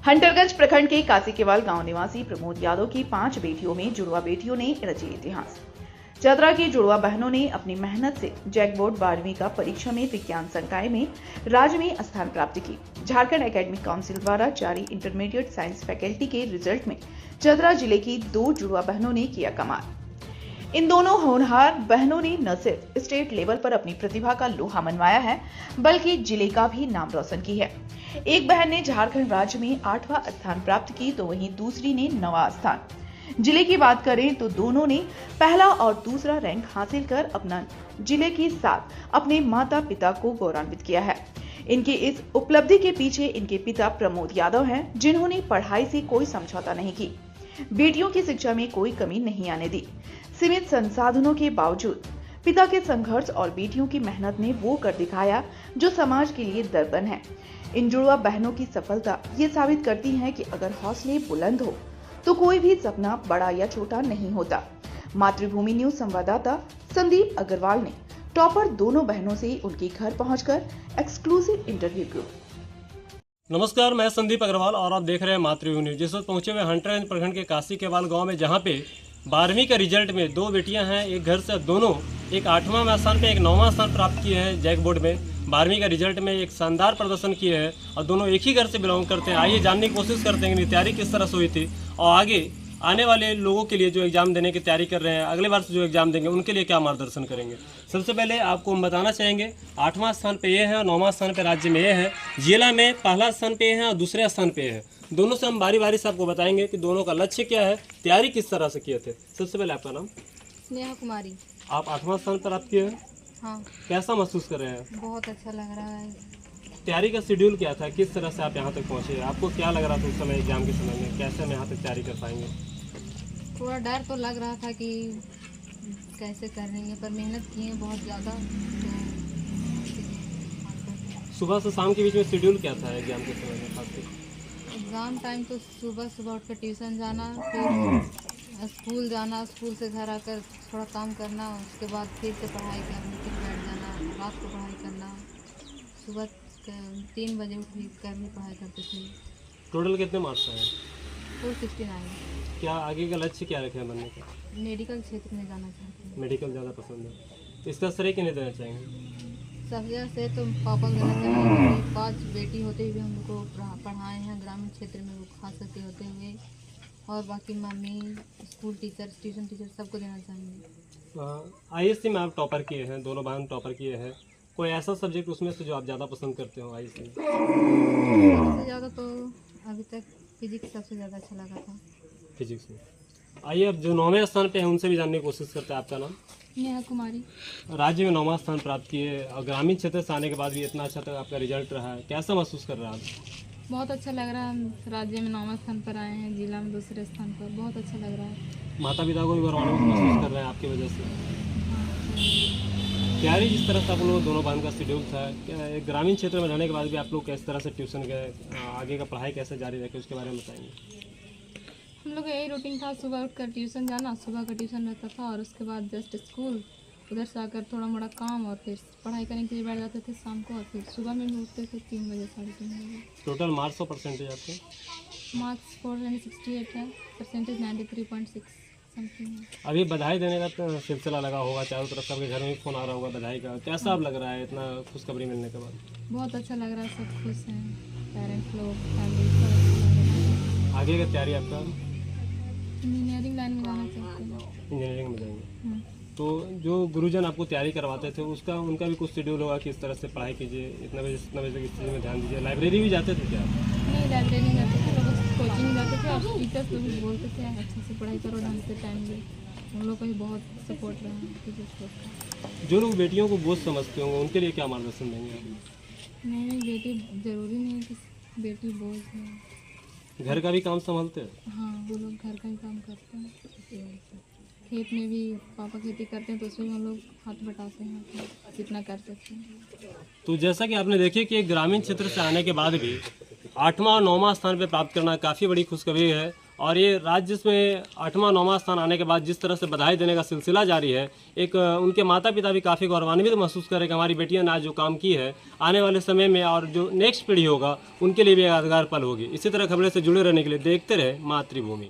हंटरगंज प्रखंड के कासीकेवाल गांव निवासी प्रमोद यादव की 5 बेटियों में जुड़वा बेटियों ने रचे इतिहास। चतरा की जुड़वा बहनों ने अपनी मेहनत से जैकबोर्ड 12वीं का परीक्षा में विज्ञान संकाय में राज्य में स्थान प्राप्त की। झारखंड एकेडमिक काउंसिल द्वारा जारी इंटरमीडिएट साइंस फैकल्टी के रिजल्ट में चतरा जिले की 2 जुड़वा बहनों ने किया कमाल। इन दोनों होनहार बहनों ने न सिर्फ स्टेट लेवल पर अपनी प्रतिभा का लोहा मनवाया है, बल्कि जिले का भी नाम रोशन की है। एक बहन ने झारखंड राज्य में 8वां स्थान प्राप्त की, तो वहीं दूसरी ने 9वां स्थान। जिले की बात करें तो दोनों ने पहला और दूसरा रैंक हासिल कर अपना जिले के साथ अपने माता पिता को गौरवान्वित किया है। इनकी इस उपलब्धि के पीछे इनके पिता प्रमोद यादव हैं, जिन्होंने पढ़ाई से कोई समझौता नहीं की, बेटियों की शिक्षा में कोई कमी नहीं आने दी। सीमित संसाधनों के बावजूद पिता के संघर्ष और बेटियों की मेहनत ने वो कर दिखाया जो समाज के लिए दर्पण है। इन जुड़वा बहनों की सफलता ये साबित करती है कि अगर हौसले बुलंद हो तो कोई भी सपना बड़ा या छोटा नहीं होता। मातृभूमि न्यूज संवाददाता संदीप अग्रवाल ने टॉपर दोनों बहनों से उनके घर पहुंचकर एक्सक्लूसिव इंटरव्यू किया। नमस्कार, मैं संदीप अग्रवाल और आप देख रहे हैं मातृभूमि न्यूज। जिस वक्त पहुंचे हुए हंटरगंज प्रखंड के कासीकेवाल गांव में, जहां पे 12वीं का रिजल्ट में 2 बेटियां हैं एक घर से, दोनों एक 8वां स्थान पे एक 9वां स्थान प्राप्त किए हैं। जैक बोर्ड में 12वीं का रिजल्ट में एक शानदार प्रदर्शन किए हैं और दोनों एक ही घर से बिलोंग करते हैं। आइए जानने की कोशिश करते हैं कि तैयारी किस तरह से हुई थी और आगे आने वाले लोगों के लिए जो एग्जाम देने की तैयारी कर रहे हैं, अगले बार से जो एग्जाम देंगे उनके लिए क्या मार्गदर्शन करेंगे। सबसे पहले आपको हम बताना चाहेंगे 8वां स्थान पे ये है और 9वां स्थान पे राज्य में ये है। जिला में पहला स्थान पे है और दूसरे स्थान पे है। दोनों से हम बारी बारी से आपको बताएंगे कि दोनों का लक्ष्य क्या है, तैयारी किस तरह से किए थे। सबसे पहले आपका नाम? स्नेहा कुमारी। आप 8वां स्थान पर आप किए हैं। हाँ, कैसा महसूस कर रहे हैं? बहुत अच्छा लग रहा है। तैयारी का शेड्यूल क्या था, किस तरह से आप यहाँ तक पहुँचे, आपको क्या लग रहा था उस समय एग्जाम के समय में, कैसे हम यहाँ तक तैयारी कर पाएंगे? थोड़ा डर तो लग रहा था कि कैसे कर रही हैं, पर मेहनत की है बहुत ज़्यादा। सुबह से शाम के बीच में शेड्यूल क्या था एग्जाम के समय में? खासकर एग्ज़ाम टाइम तो सुबह उठ कर ट्यूशन जाना, फिर स्कूल जाना, स्कूल से घर आकर थोड़ा काम करना, उसके बाद फिर से पढ़ाई करने फिर बैठ जाना, रात को पढ़ाई करना। सुबह 3 बजे उठ कर भी पढ़ाई करते थे। टोटल कितने मार्क्स आए? 469। क्या आगे का लक्ष्य क्या रखे हैं बनने का? मेडिकल क्षेत्र में जाना चाहते हैं। मेडिकल ज़्यादा पसंद है, तो इसका श्रेय किन्हें देना चाहेंगे? सबसे से तो पापा देना चाहेंगे। 5 बेटी होते हुए हम लोग को पढ़ाए हैं ग्रामीण क्षेत्र में, वो खास करके होते हुए, और बाकी mummy, school teacher, tuition teacher सबको देना चाहेंगे। ISC में आप टॉपर किए हैं, दोनों बहन टॉपर किए हैं। कोई ऐसा सब्जेक्ट उसमें से जो आप ज़्यादा पसंद करते हो ISC में? सबसे ज़्यादा तो अभी तक फिजिक्स सबसे ज़्यादा अच्छा लगा था। फिजिक्स में। आइए अब जो 9वें स्थान पे हैं उनसे भी जानने की कोशिश करते हैं। आपका नाम? नेहा कुमारी। राज्य में 9वां स्थान प्राप्त किए और ग्रामीण क्षेत्र से आने के बाद भी इतना अच्छा तक आपका रिजल्ट रहा है, कैसा महसूस कर रहा है आप? बहुत अच्छा लग रहा है। हम राज्य में 9वां स्थान पर आए हैं, जिला में दूसरे स्थान पर। बहुत अच्छा लग रहा है। माता पिता को भी गौरवान्वित महसूस कर रहे हैं आपकी वजह से। तैयारी जिस तरह से आप लोग दोनों बहन का शेड्यूल था, ग्रामीण क्षेत्र में रहने के बाद भी आप लोग किस तरह से ट्यूशन गए, आगे का पढ़ाई कैसे जारी रखे, उसके बारे में बताएंगे। हम लोग यही रूटीन था, सुबह उठकर ट्यूशन जाना, सुबह का ट्यूशन रहता था, और उसके बाद जस्ट स्कूल, उधर से आकर थोड़ा मोड़ा काम और फिर पढ़ाई करने के लिए बैठ जाते थे शाम को, और फिर सुबह में भी उठते थे 3 बजे 3:30 बजे। टोटल मार्क्स और परसेंटेज आपके? मार्क्स 468 है, परसेंटेज 93.6 समथिंग है। अभी बधाई देने का तो सिलसिला लगा होगा, चारों तरफ सबके घर में भी फ़ोन आ रहा होगा बधाई का, कैसा अब लग रहा है इतना खुशखबरी मिलने के बाद? बहुत अच्छा लग रहा है, सब खुश हैं, पेरेंट्स लोग, फैमिली, सब अच्छा लग रहा है। आगे का तैयारी आपका? इंजीनियरिंग लाइन में जाना चाहते हैं। इंजीनियरिंग में जाएंगे। तो जो गुरुजन आपको तैयारी करवाते थे उसका उनका भी कुछ शेड्यूल होगा कि इस तरह से पढ़ाई कीजिए, इतना बजे से इतना बजे तक इस चीज़ में ध्यान दीजिए। लाइब्रेरी भी जाते थे क्या? नहीं, लाइब्रेरी नहीं जाते थे, लोग कोचिंग जाते थे, और टीचर्स लोग भी बोलते थे अच्छे से पढ़ाई करो, ढंग से टाइम दे। हम लोग का भी बहुत सपोर्ट रहा है टीचर्स लोग का। जो लोग बेटियों को बोझ समझते होंगे उनके लिए क्या मार्गदर्शन देंगे आप? नहीं, बेटी ज़रूरी नहीं है कि बेटी बोझ है। घर का भी काम संभालते हैं? हाँ, वो लोग घर का ही काम करते हैं। खेत में भी पापा खेती करते हैं, तो उसमें हम लोग हाथ बटाते हैं जितना कर सकते हैं। तो जैसा कि आपने देखिए कि ग्रामीण क्षेत्र से आने के बाद भी 8वां और 9वां स्थान पर प्राप्त करना काफ़ी बड़ी खुशखबरी है और ये राज्य में 8वां 9वां स्थान आने के बाद जिस तरह से बधाई देने का सिलसिला जारी है, एक उनके माता पिता भी काफ़ी गौरवान्वित महसूस करें कि हमारी बेटियां ने आज जो काम की है आने वाले समय में और जो नेक्स्ट पीढ़ी होगा उनके लिए भी यादगार पल होगी। इसी तरह खबरें से जुड़े रहने के लिए देखते रहे मातृभूमि।